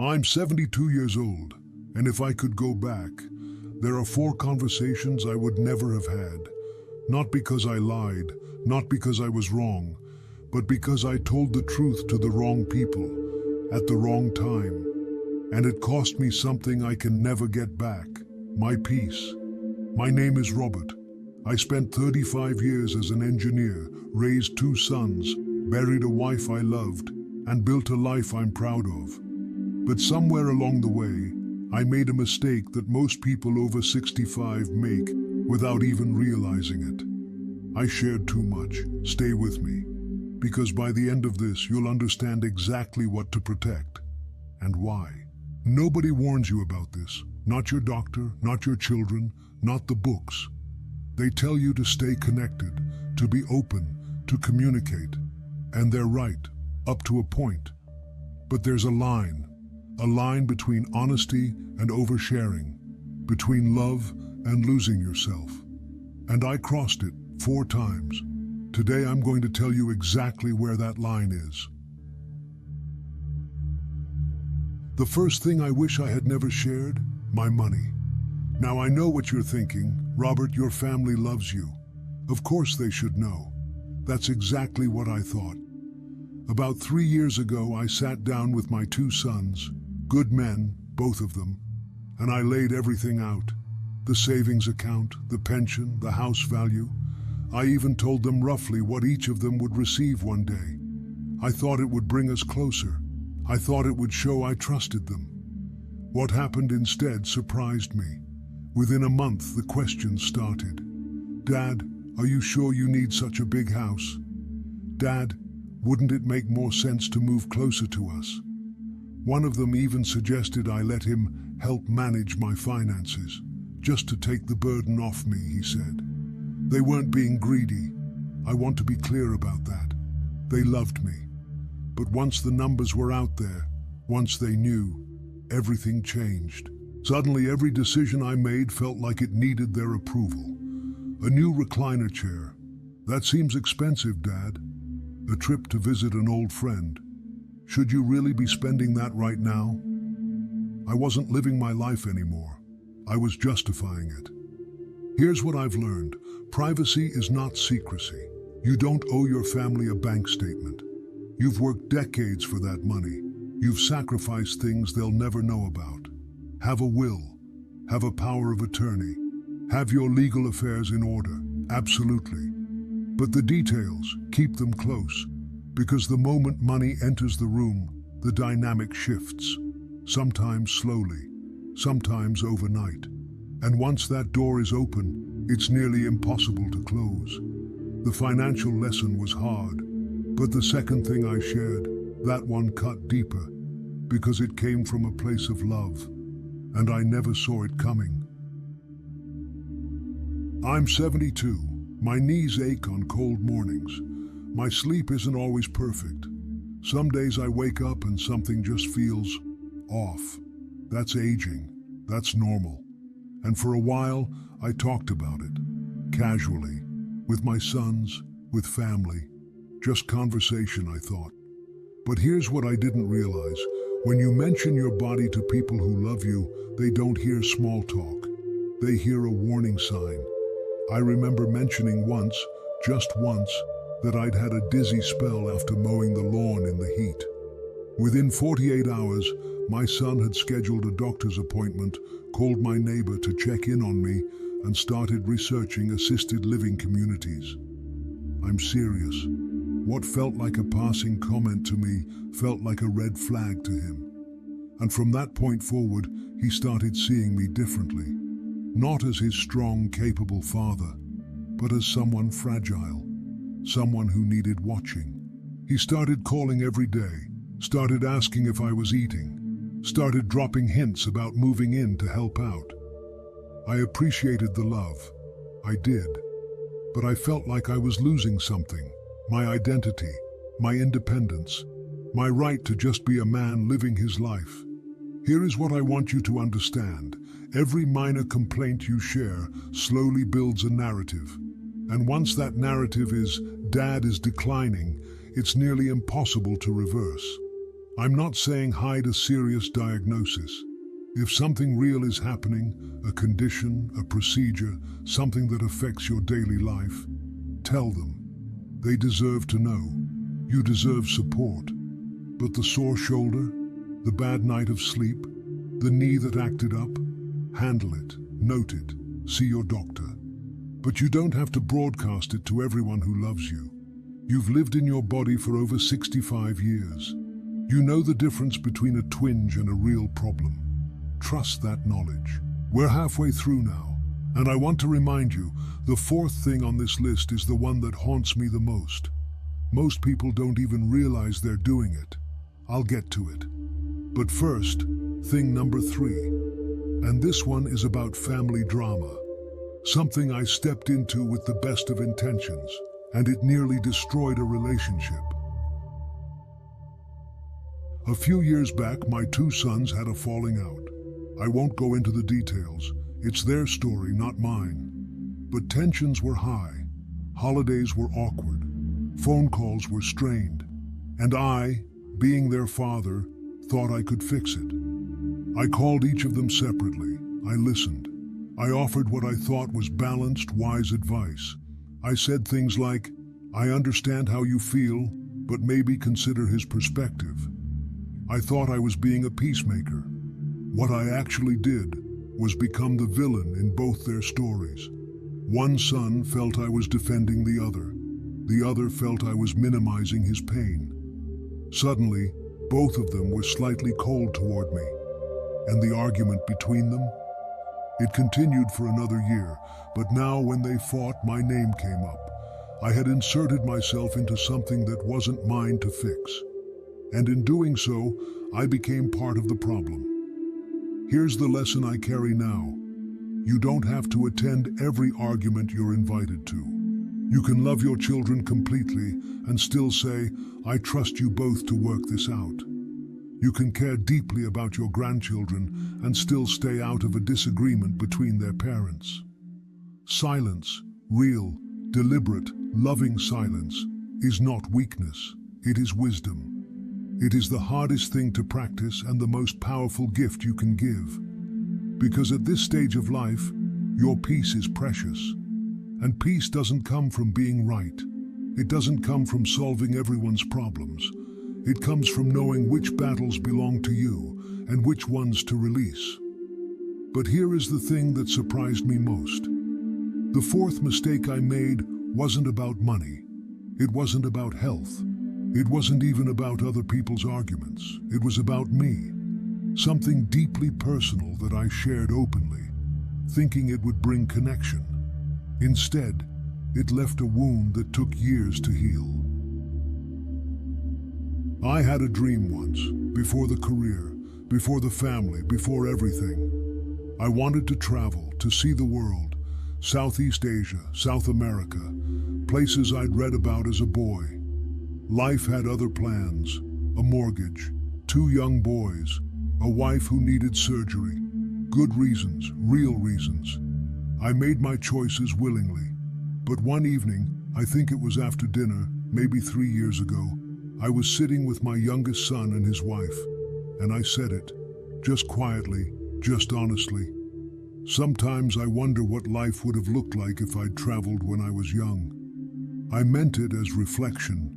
I'm 72 years old, and if I could go back, there are 4 conversations I would never have had. Not because I lied, not because I was wrong, but because I told the truth to the wrong people, at the wrong time. And it cost me something I can never get back, my peace. My name is Robert. I spent 35 years as an engineer, raised 2 sons, buried a wife I loved, and built a life I'm proud of. But somewhere along the way, I made a mistake that most people over 65 make without even realizing it. I shared too much. Stay with me, because by the end of this, you'll understand exactly what to protect and why. Nobody warns you about this. Not your doctor, not your children, not the books. They tell you to stay connected, to be open, to communicate. And they're right, up to a point. But there's a line between honesty and oversharing, between love and losing yourself. And I crossed it 4 times. Today I'm going to tell you exactly where that line is. The first thing I wish I had never shared, my money. Now I know what you're thinking. Robert, your family loves you. Of course they should know. That's exactly what I thought. About 3 years ago, I sat down with my 2 sons, good men, both of them, and I laid everything out. The savings account, the pension, the house value. I even told them roughly what each of them would receive one day. I thought it would bring us closer. I thought it would show I trusted them. What happened instead surprised me. Within a month, the questions started. Dad, are you sure you need such a big house? Dad, wouldn't it make more sense to move closer to us? One of them even suggested I let him help manage my finances, just to take the burden off me, he said. They weren't being greedy. I want to be clear about that. They loved me. But once the numbers were out there, once they knew, everything changed. Suddenly, every decision I made felt like it needed their approval. A new recliner chair. That seems expensive, Dad. A trip to visit an old friend. Should you really be spending that right now? I wasn't living my life anymore. I was justifying it. Here's what I've learned. Privacy is not secrecy. You don't owe your family a bank statement. You've worked decades for that money. You've sacrificed things they'll never know about. Have a will. Have a power of attorney. Have your legal affairs in order. Absolutely. But the details, keep them close. Because the moment money enters the room, the dynamic shifts. Sometimes slowly, sometimes overnight. And once that door is open, it's nearly impossible to close. The financial lesson was hard, but the second thing I shared, that one cut deeper, because it came from a place of love, and I never saw it coming. I'm 72. My knees ache on cold mornings. My sleep isn't always perfect. Some days I wake up and something just feels off. That's aging. That's normal. And for a while, I talked about it, casually, with my sons, with family. Just conversation, I thought. But here's what I didn't realize. When you mention your body to people who love you, they don't hear small talk. They hear a warning sign. I remember mentioning once, just once, that I'd had a dizzy spell after mowing the lawn in the heat. Within 48 hours, my son had scheduled a doctor's appointment, called my neighbor to check in on me, and started researching assisted living communities. I'm serious. What felt like a passing comment to me felt like a red flag to him. And from that point forward, he started seeing me differently. Not as his strong, capable father, but as someone fragile, someone who needed watching. He started calling every day, started asking if I was eating, started dropping hints about moving in to help out. I appreciated the love. I did. But I felt like I was losing something. My identity, my independence, my right to just be a man living his life. Here is what I want you to understand. Every minor complaint you share slowly builds a narrative. And once that narrative is, Dad is declining, it's nearly impossible to reverse. I'm not saying hide a serious diagnosis. If something real is happening, a condition, a procedure, something that affects your daily life, tell them. They deserve to know. You deserve support. But the sore shoulder, the bad night of sleep, the knee that acted up, handle it, note it, see your doctor. But you don't have to broadcast it to everyone who loves you. You've lived in your body for over 65 years. You know the difference between a twinge and a real problem. Trust that knowledge. We're halfway through now, and I want to remind you, the fourth thing on this list is the one that haunts me the most. Most people don't even realize they're doing it. I'll get to it. But first, thing number 3. And this one is about family drama. Something I stepped into with the best of intentions, and it nearly destroyed a relationship. A few years back, my 2 sons had a falling out. I won't go into the details. It's their story, not mine. But tensions were high. Holidays were awkward. Phone calls were strained. And I, being their father, thought I could fix it. I called each of them separately. I listened. I offered what I thought was balanced, wise advice. I said things like, I understand how you feel, but maybe consider his perspective. I thought I was being a peacemaker. What I actually did was become the villain in both their stories. One son felt I was defending the other. The other felt I was minimizing his pain. Suddenly, both of them were slightly cold toward me. And the argument between them? It continued for another year, but now when they fought, my name came up. I had inserted myself into something that wasn't mine to fix. And in doing so, I became part of the problem. Here's the lesson I carry now. You don't have to attend every argument you're invited to. You can love your children completely and still say, I trust you both to work this out. You can care deeply about your grandchildren and still stay out of a disagreement between their parents. Silence, real, deliberate, loving silence, is not weakness, it is wisdom. It is the hardest thing to practice and the most powerful gift you can give. Because at this stage of life, your peace is precious. And peace doesn't come from being right. It doesn't come from solving everyone's problems. It comes from knowing which battles belong to you and which ones to release. But here is the thing that surprised me most. The fourth mistake I made wasn't about money. It wasn't about health. It wasn't even about other people's arguments. It was about me. Something deeply personal that I shared openly, thinking it would bring connection. Instead, it left a wound that took years to heal. I had a dream once, before the career, before the family, before everything. I wanted to travel, to see the world, Southeast Asia, South America, places I'd read about as a boy. Life had other plans, a mortgage, 2 young boys, a wife who needed surgery, good reasons, real reasons. I made my choices willingly. But one evening, I think it was after dinner, maybe 3 years ago, I was sitting with my youngest son and his wife, and I said it, just quietly, just honestly. Sometimes I wonder what life would have looked like if I'd traveled when I was young. I meant it as reflection,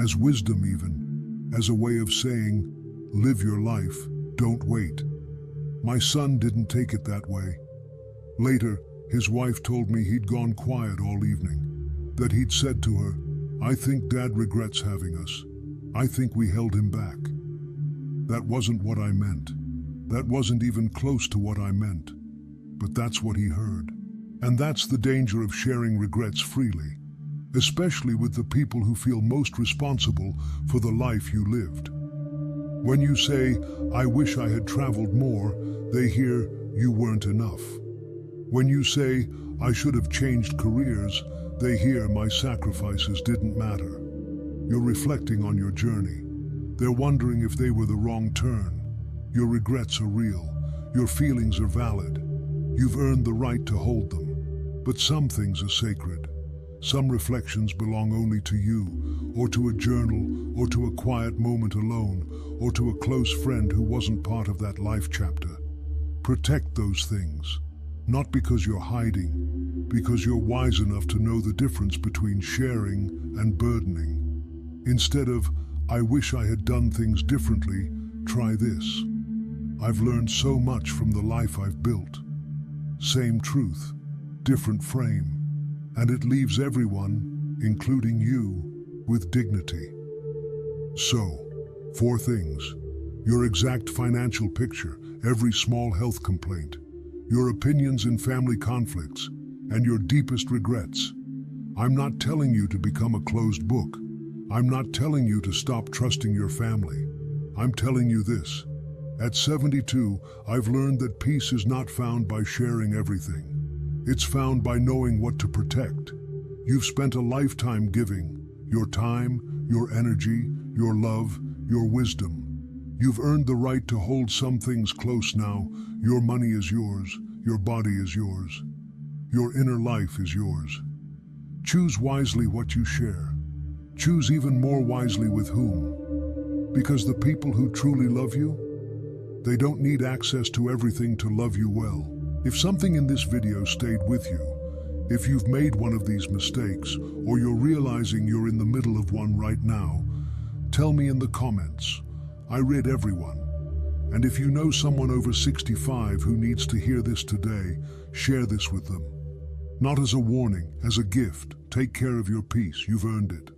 as wisdom even, as a way of saying, live your life, don't wait. My son didn't take it that way. Later, his wife told me he'd gone quiet all evening, that he'd said to her, I think Dad regrets having us. I think we held him back. That wasn't what I meant. That wasn't even close to what I meant. But that's what he heard. And that's the danger of sharing regrets freely, especially with the people who feel most responsible for the life you lived. When you say, I wish I had traveled more, they hear, you weren't enough. When you say, I should have changed careers, they hear my sacrifices didn't matter. You're reflecting on your journey. They're wondering if they were the wrong turn. Your regrets are real. Your feelings are valid. You've earned the right to hold them. But some things are sacred. Some reflections belong only to you, or to a journal, or to a quiet moment alone, or to a close friend who wasn't part of that life chapter. Protect those things, not because you're hiding, because you're wise enough to know the difference between sharing and burdening. Instead of, "I wish I had done things differently," try this. "I've learned so much from the life I've built." Same truth, different frame, and it leaves everyone, including you, with dignity. So, 4 things. Your exact financial picture, every small health complaint, your opinions in family conflicts, and your deepest regrets. I'm not telling you to become a closed book. I'm not telling you to stop trusting your family. I'm telling you this. At 72, I've learned that peace is not found by sharing everything. It's found by knowing what to protect. You've spent a lifetime giving, your time, your energy, your love, your wisdom. You've earned the right to hold some things close now. Your money is yours, your body is yours, your inner life is yours. Choose wisely what you share. Choose even more wisely with whom. Because the people who truly love you, they don't need access to everything to love you well. If something in this video stayed with you, if you've made one of these mistakes, or you're realizing you're in the middle of one right now, tell me in the comments. I read everyone. And if you know someone over 65 who needs to hear this today, share this with them. Not as a warning, as a gift. Take care of your peace. You've earned it.